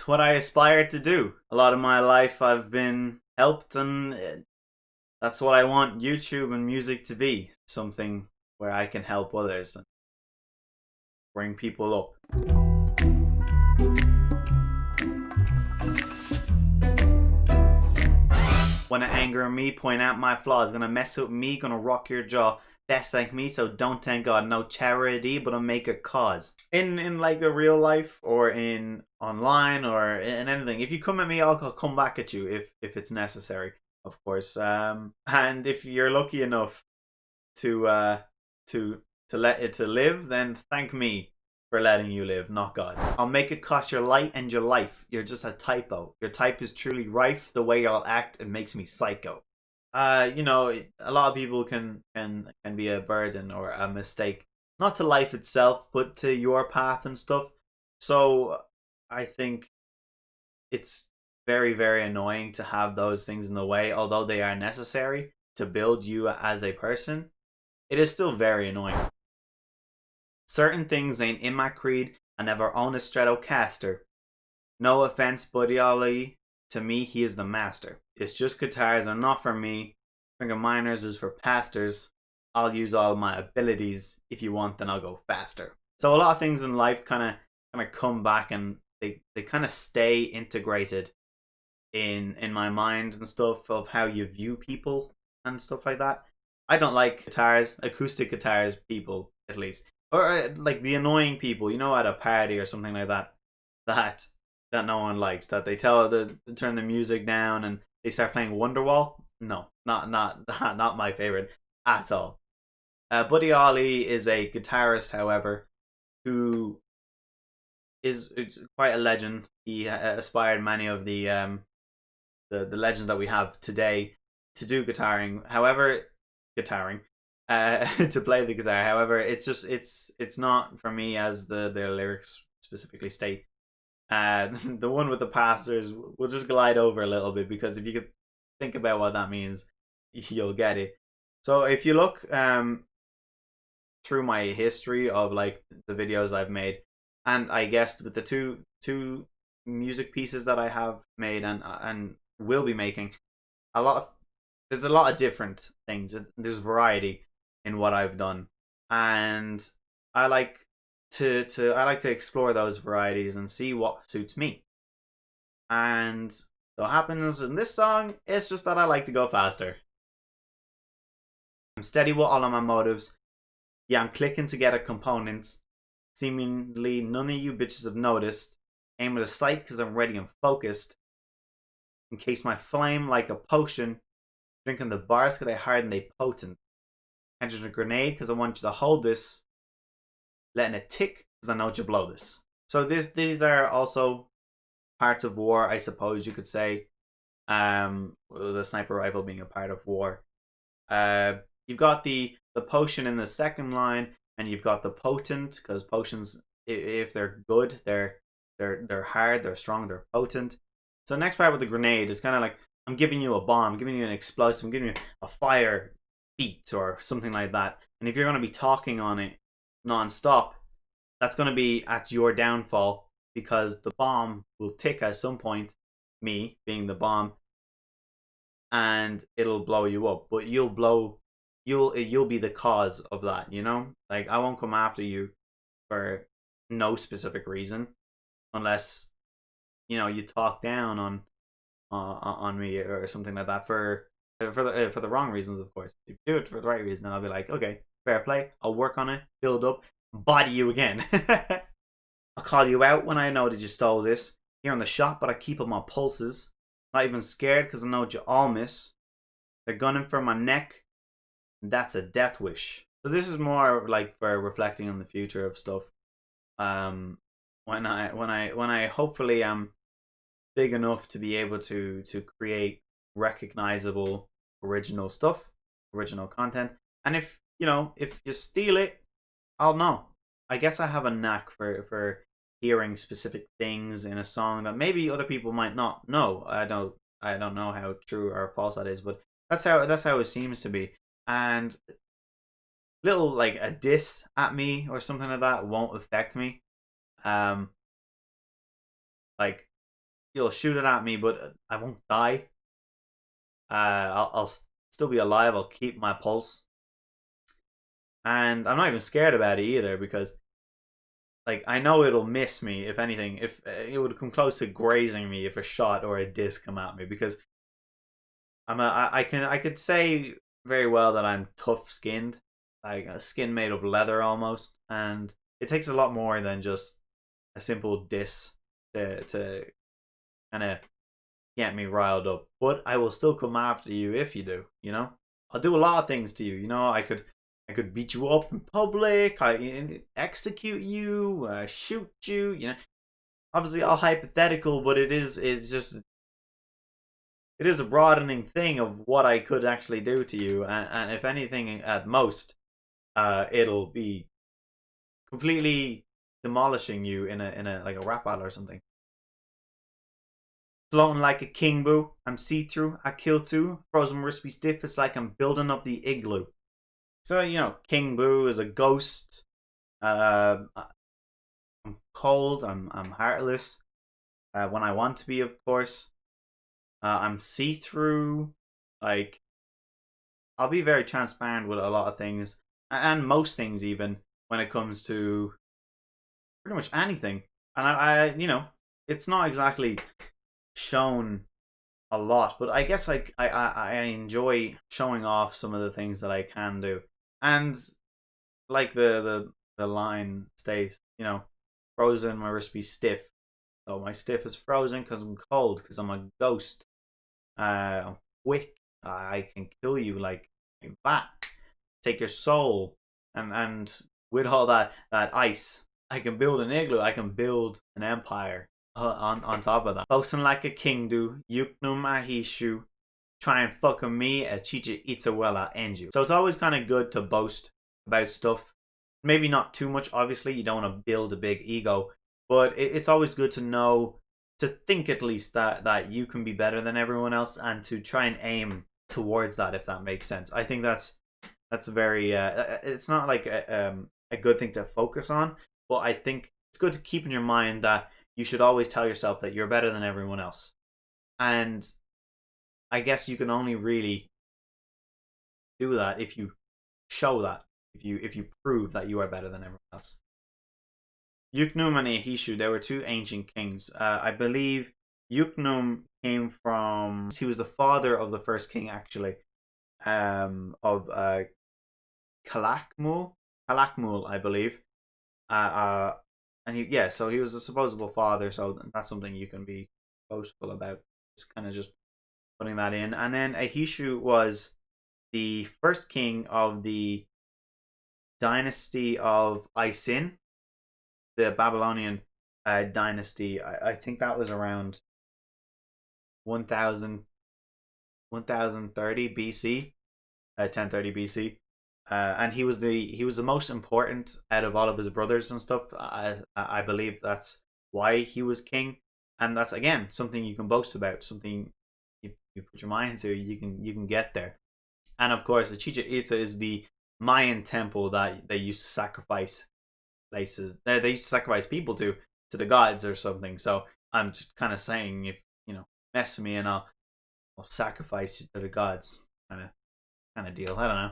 It's what I aspire to do. A lot of my life I've been helped, and that's what I want YouTube and music to be. Something where I can help others and bring people up. Wanna anger me, point out my flaws. Gonna mess with me, gonna rock your jaw. Best like me, so don't thank God. No charity, but I'll make a cause. In like the real life, or in online, or in anything. If you come at me, I'll come back at you if it's necessary, of course. And if you're lucky enough to let it to live, then thank me for letting you live, not God. I'll make it cost your light and your life. You're just a typo. Your type is truly rife. The way y'all act, it makes me psycho. You know, a lot of people can be a burden or a mistake, not to life itself, but to your path and stuff. So I think it's very, very annoying to have those things in the way, although they are necessary to build you as a person. It is still very annoying. Certain things ain't in my creed. I never own a Stratocaster. No offense, Buddy Ollie. To me, he is the master. It's just guitars are not for me. Finger minors is for pastors. I'll use all my abilities. If you want, then I'll go faster. So a lot of things in life kind of come back, and they kind of stay integrated in my mind and stuff, of how you view people and stuff like that. I don't like guitars, acoustic guitars, people at least, or like the annoying people, you know, at a party or something like that, that no one likes. That they tell to turn the music down and they start playing Wonderwall. No, not my favorite at all. Buddy Ollie is a guitarist, however, who is quite a legend. He inspired many of the legends that we have today to do guitaring. However, to play the guitar. However, it's not for me, as the lyrics specifically state. The one with the pastors, we'll just glide over a little bit, because if you could think about what that means, you'll get it. So if you look through my history of like the videos I've made, and I guess with the two music pieces that I have made and will be making, there's a lot of different things. There's variety in what I've done, and I like to explore those varieties and see what suits me. And so happens in this song, it's just that I like to go faster. I'm steady with all of my motives. Yeah, I'm clicking together components. Seemingly none of you bitches have noticed. Aim at a sight because I'm ready and focused. Encase my flame like a potion. Drinking the bars because they hard and they potent. Catching a grenade because I want you to hold this. Letting it tick because I know you blow this. So these are also parts of war, I suppose you could say. The sniper rifle being a part of war. You've got the potion in the second line, and you've got the potent, because potions, if they're good, they're hard, they're strong, they're potent. So the next part with the grenade is kind of like, I'm giving you a bomb, I'm giving you an explosive, I'm giving you a fire beat or something like that. And if you're going to be talking on it non-stop, that's going to be at your downfall, because the bomb will tick at some point, me being the bomb, and it'll blow you up. But you'll be the cause of that, you know? Like, I won't come after you for no specific reason, unless, you know, you talk down on me or something like that for the wrong reasons, of course. If you do it for the right reason, I'll be like, okay, fair play. I'll work on it, build up, body you again. I'll call you out when I know that you stole this. Here on the shop, but I keep up my pulses. Not even scared because I know what you all miss. They're gunning for my neck. And that's a death wish. So this is more like for reflecting on the future of stuff. When I hopefully am big enough to be able to create recognizable original stuff, original content. And if you steal it, I'll know. I guess I have a knack for hearing specific things in a song that maybe other people might not know. I don't know how true or false that is, but that's how it seems to be. And little like a diss at me or something like that won't affect me. Like you'll shoot it at me, but I won't die. I'll still be alive. I'll keep my pulse, and I'm not even scared about it either because like I know it'll miss me if anything. If it would come close to grazing me if a shot or a disc come at me because I could say very well that I'm tough skinned, like a skin made of leather almost, and it takes a lot more than just a simple diss to kind of get me riled up. But I will still come after you if you do. You know, I'll do a lot of things to you. You know, I could beat you up in public. I execute you, shoot you. You know, obviously all hypothetical, but it is a broadening thing of what I could actually do to you, and if anything, at most, it'll be completely demolishing you in a like a rap battle or something. Floating like a king boo, I'm see-through, I kill too. Frozen crispy stiff, it's like I'm building up the igloo. So you know, King Boo is a ghost. I'm cold. I'm heartless. When I want to be, of course. I'm see-through. Like I'll be very transparent with a lot of things, and most things even when it comes to pretty much anything. And you know, it's not exactly shown a lot, but I guess like I enjoy showing off some of the things that I can do, and like the line states, you know, frozen, my wrist be stiff. So my stiff is frozen because I'm cold, because I'm a ghost. I'm quick. I can kill you like that. Take your soul, and with all that ice, I can build an igloo. I can build an empire on top of that. Boasting like a king do. Yuknum ahishu. Try and fuck me a chicha itawela enju. So it's always kind of good to boast about stuff. Maybe not too much, obviously. You don't want to build a big ego. But it's always good to know, to think at least that you can be better than everyone else, and to try and aim towards that, if that makes sense. I think that's very it's not like a good thing to focus on, but I think it's good to keep in your mind that you should always tell yourself that you're better than everyone else. And I guess you can only really do that if you show that, if you prove that you are better than everyone else. Yuknum and Ahishu, they were two ancient kings. I believe Yuknum came from, he was the father of the first king actually, of Kalakmul, I believe. And yeah, so he was a supposable father, so that's something you can be boastful about. It's kind of just putting that in. And then Ahishu was the first king of the dynasty of Isin, the Babylonian dynasty. I think that was around 1030 BC, 1030 BC. And he was the most important out of all of his brothers and stuff. I believe that's why he was king, and that's again something you can boast about. Something you put your mind to, you can get there. And of course, the Chichen Itza is the Mayan temple that they used to sacrifice places. They used to sacrifice people to the gods or something. So I'm just kind of saying, if you know, mess with me and I'll sacrifice you to the gods, kind of deal. I don't know.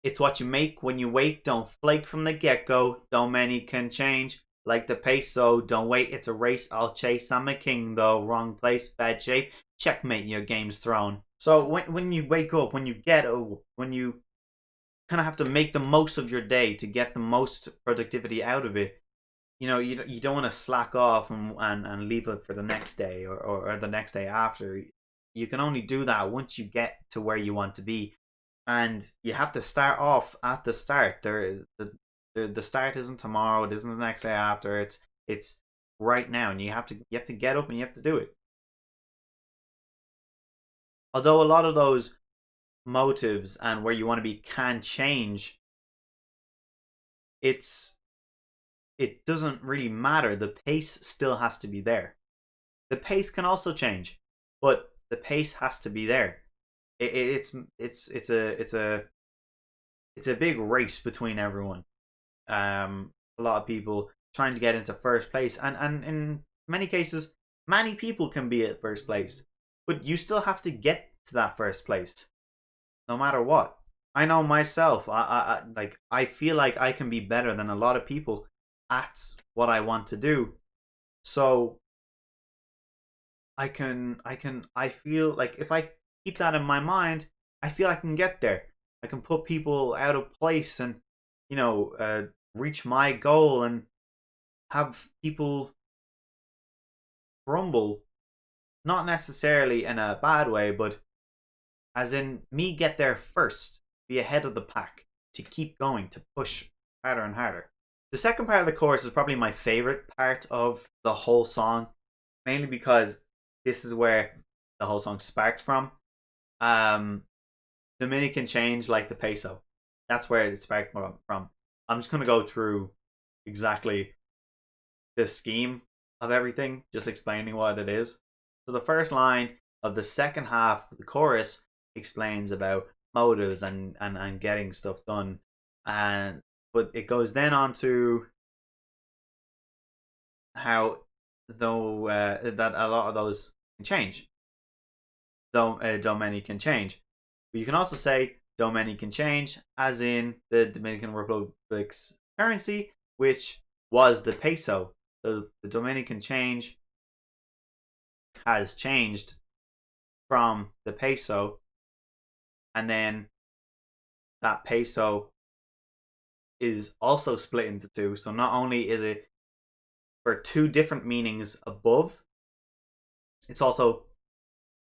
It's what you make when you wait. Don't flake from the get-go. Don't many can change. Like the peso, don't wait, it's a race. I'll chase. I'm a king though. Wrong place, bad shape. Checkmate, your game's thrown. So when you wake up, when you kind of have to make the most of your day to get the most productivity out of it, you know, you don't want to slack off and leave it for the next day or the next day after. You can only do that once you get to where you want to be. And you have to start off at the start. The start isn't tomorrow. It isn't the next day after. It's right now, and you have to get up and you have to do it. Although a lot of those motives and where you want to be can change, it doesn't really matter. The pace still has to be there. The pace can also change, but the pace has to be there. It's a big race between everyone. A lot of people trying to get into first place, and in many cases Many people can be at first place, but you still have to get to that first place, no matter what. I know myself. I feel like I can be better than a lot of people at what I want to do. So I feel like if I keep that in my mind, I feel I can get there. I can put people out of place and, you know, reach my goal and have people grumble, not necessarily in a bad way, but as in me get there first, be ahead of the pack, to keep going, to push harder and harder. The second part of the chorus is probably my favorite part of the whole song, mainly because this is where the whole song sparked from. Dominican change like the peso. That's where it sparked from. I'm just gonna go through exactly the scheme of everything, just explaining what it is. So the first line of the second half of the chorus explains about motives and getting stuff done, and but it goes then on to how though that a lot of those can change, though many can change. But you can also say though many can change, as in the Dominican Republic's currency, which was the peso. So the Dominican change has changed from the peso, and then that peso is also split into two. So not only is it for two different meanings above, it's also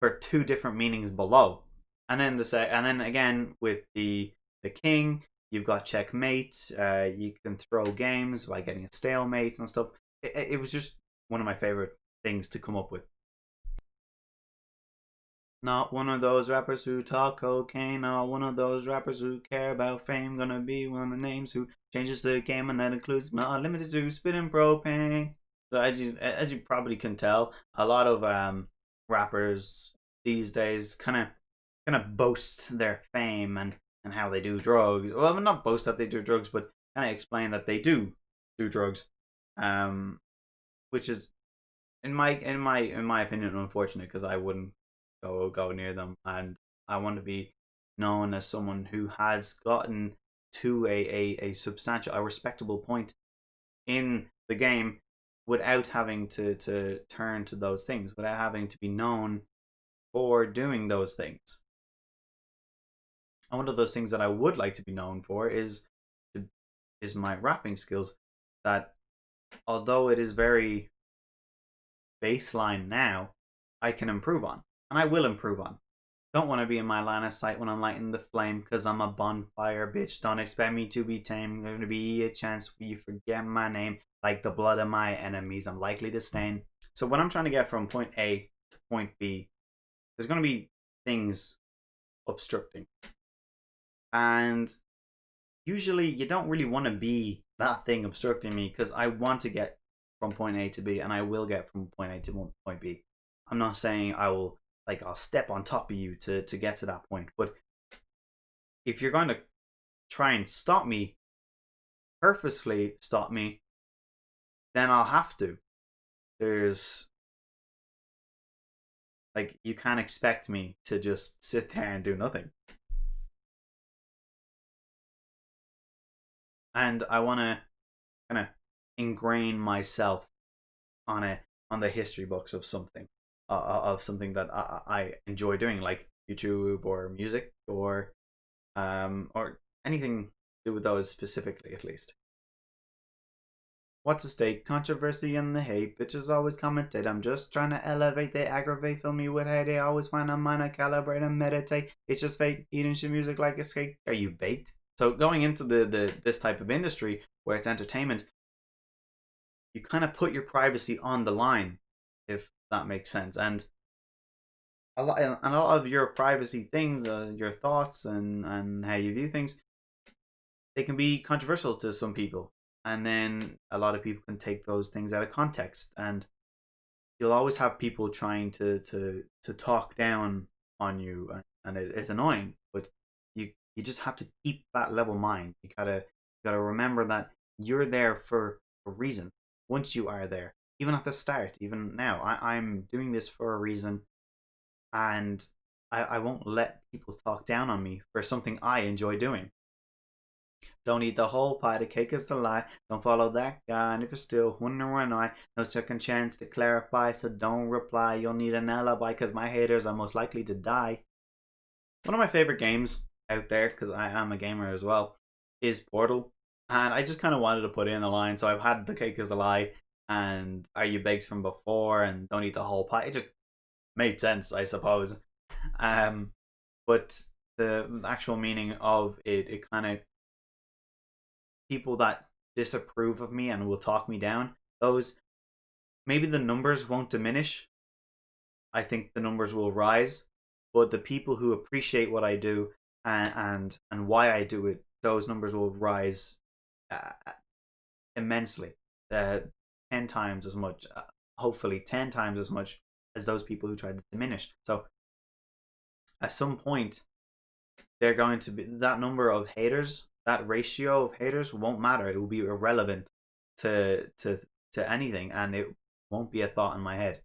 for two different meanings below. And then again with the king, you've got checkmate. You can throw games by getting a stalemate and stuff. It was just one of my favorite things to come up with. Not one of those rappers who talk cocaine. Not one of those rappers who care about fame. Gonna be one of the names who changes the game, and that includes not limited to spitting propane. So as you probably can tell, a lot of rappers these days kind of boast their fame and how they do drugs. Well, not boast that they do drugs, but kind of explain that they do drugs. Which is in my opinion unfortunate, because I wouldn't go near them, and I want to be known as someone who has gotten to a substantial, a respectable point in the game without having to turn to those things, without having to be known for doing those things. And one of those things that I would like to be known for is my rapping skills, that although it is very baseline now, I can improve on, and I will improve on. Don't want to be in my line of sight when I'm lighting the flame, because I'm a bonfire, bitch. Don't expect me to be tame. There's going to be a chance for you forget my name. Like the blood of my enemies, I'm likely to stain. So when I'm trying to get from point A to point B, there's going to be things obstructing. And usually you don't really want to be that thing obstructing me, because I want to get from point A to B, and I will get from point A to point B. I'm not saying I'll step on top of you to get to that point, but if you're going to try and stop me, purposefully stop me, then I'll have to. There's you can't expect me to just sit there and do nothing. And I want to kind of ingrain myself on the history books of something, that I enjoy doing, like YouTube or music or anything to do with those specifically, at least. What's at stake? Controversy and the hate. Bitches always commentate. I'm just trying to elevate. They aggravate. Fill me with hate. They always find a minor calibrate and meditate. It's just fate. Eating shit music like a cake. Are you baked? So going into this type of industry where it's entertainment, you kind of put your privacy on the line, if that makes sense. And a lot of your privacy things, your thoughts and how you view things, they can be controversial to some people. And then a lot of people can take those things out of context, and you'll always have people trying to talk down on you, and it's annoying. But you just have to keep that level mind. You gotta remember that you're there for a reason. Once you are there, even at the start, even now, I'm doing this for a reason, and I won't let people talk down on me for something I enjoy doing. Don't eat the whole pie, the cake is the lie. Don't follow that guy, and if you're still wondering why, no second chance to clarify, so don't reply. You'll need an alibi, cause my haters are most likely to die. One of my favorite games out there, because I am a gamer as well, is Portal. And I just kind of wanted to put in a line, so I've had the cake is a lie, and are you baked from before, and don't eat the whole pie. It just made sense, I suppose. Um, but the actual meaning of it, it kind of, people that disapprove of me and will talk me down, those, maybe the numbers won't diminish. I think the numbers will rise, but the people who appreciate what I do and why I do it, those numbers will rise uh, immensely. 10 times as much, hopefully 10 times as much as those people who try to diminish. So at some point, they're going to be, that number of haters, that ratio of haters won't matter. It will be irrelevant to to anything, and it won't be a thought in my head.